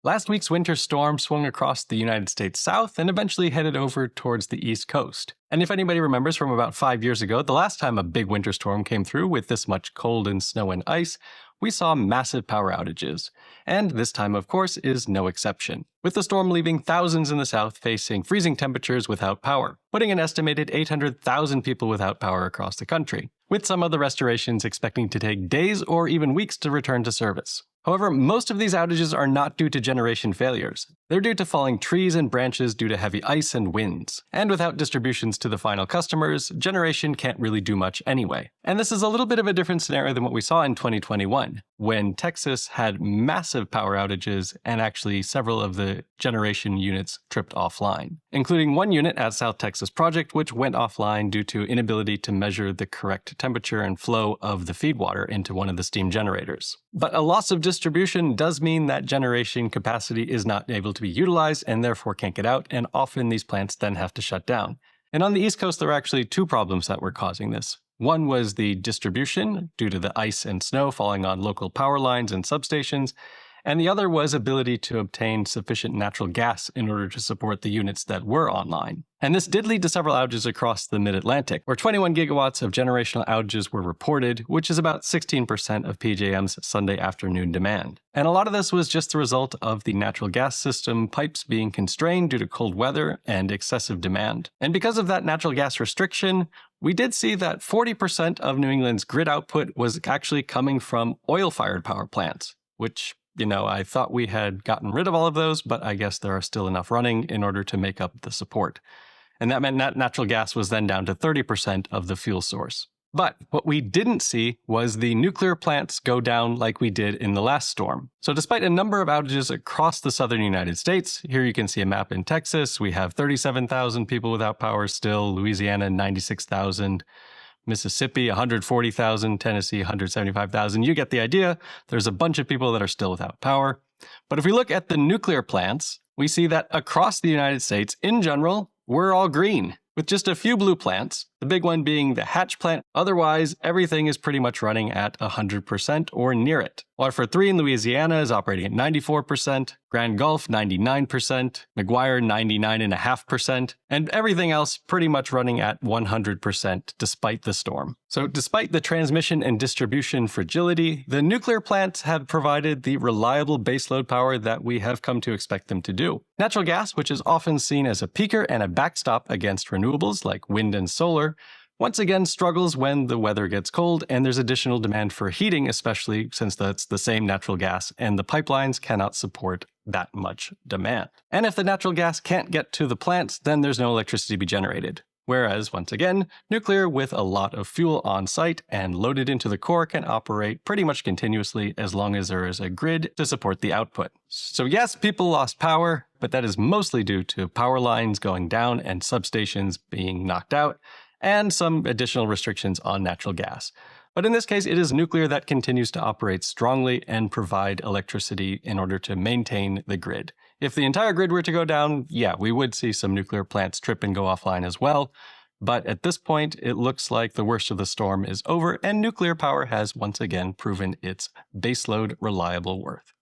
Last week's winter storm swung across the United States South and eventually headed over towards the East Coast. And if anybody remembers from about 5 years ago, the last time a big winter storm came through with this much cold and snow and ice, we saw massive power outages. And this time, of course, is no exception, with the storm leaving thousands in the south facing freezing temperatures without power, putting an estimated 800,000 people without power across the country, with some of the restorations expecting to take days or even weeks to return to service. However, most of these outages are not due to generation failures. They're due to falling trees and branches due to heavy ice and winds. And without distributions to the final customers, generation can't really do much anyway. And this is a little bit of a different scenario than what we saw in 2021, when Texas had massive power outages and actually several of the generation units tripped offline, including one unit at South Texas Project which went offline due to inability to measure the correct temperature and flow of the feed water into one of the steam generators. But a loss of distribution does mean that generation capacity is not able to be utilized and therefore can't get out, and often these plants then have to shut down. And on the East Coast, there were actually two problems that were causing this. One was the distribution due to the ice and snow falling on local power lines and substations, and the other was ability to obtain sufficient natural gas in order to support the units that were online. And this did lead to several outages across the mid-Atlantic, where 21 gigawatts of generational outages were reported, which is about 16% of PJM's Sunday afternoon demand. And a lot of this was just the result of the natural gas system pipes being constrained due to cold weather and excessive demand. And because of that natural gas restriction, we did see that 40% of New England's grid output was actually coming from oil-fired power plants, which I thought we had gotten rid of all of those, but I guess there are still enough running in order to make up the support. And that meant natural gas was then down to 30% of the fuel source. But what we didn't see was the nuclear plants go down like we did in the last storm. So despite a number of outages across the southern United States, here you can see a map in Texas, we have 37,000 people without power still, Louisiana 96,000, Mississippi, 140,000, Tennessee, 175,000. You get the idea. There's a bunch of people that are still without power. But if we look at the nuclear plants, we see that across the United States, in general, we're all green, with just a few blue plants, the big one being the Hatch plant. Otherwise, everything is pretty much running at 100% or near it. Waterford 3 in Louisiana is operating at 94%, Grand Gulf 99%, McGuire 99.5%, and everything else pretty much running at 100% despite the storm. So despite the transmission and distribution fragility, the nuclear plants have provided the reliable baseload power that we have come to expect them to do. Natural gas, which is often seen as a peaker and a backstop against renewables like wind and solar, once again struggles when the weather gets cold and there's additional demand for heating, especially since that's the same natural gas and the pipelines cannot support that much demand. And if the natural gas can't get to the plants, then there's no electricity to be generated. Whereas, once again, nuclear with a lot of fuel on site and loaded into the core can operate pretty much continuously as long as there is a grid to support the output. So yes, people lost power, but that is mostly due to power lines going down and substations being knocked out, and some additional restrictions on natural gas. But in this case, it is nuclear that continues to operate strongly and provide electricity in order to maintain the grid. If the entire grid were to go down, yeah, we would see some nuclear plants trip and go offline as well. But at this point, it looks like the worst of the storm is over and nuclear power has once again proven its baseload reliable worth.